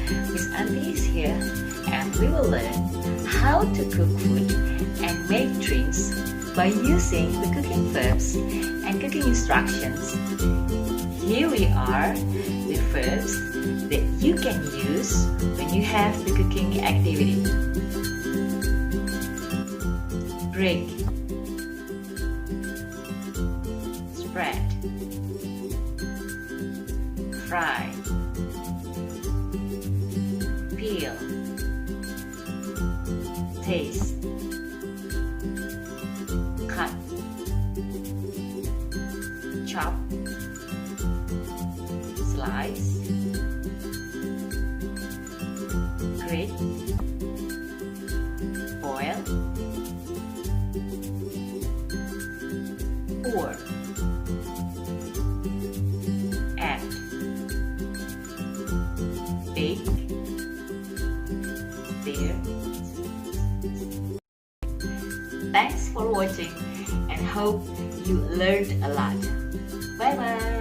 Miss Anty is here and we will learn how to cook food and make drinks by using the cooking verbs and cooking instructions. Here we are, the verbs that you can use when you have the cooking activity. Break, spread, fry, peel, taste, cut, chop, slice, grate, boil, pour, add, bake, stir. Thanks for watching and hope you learned a lot. Bye bye.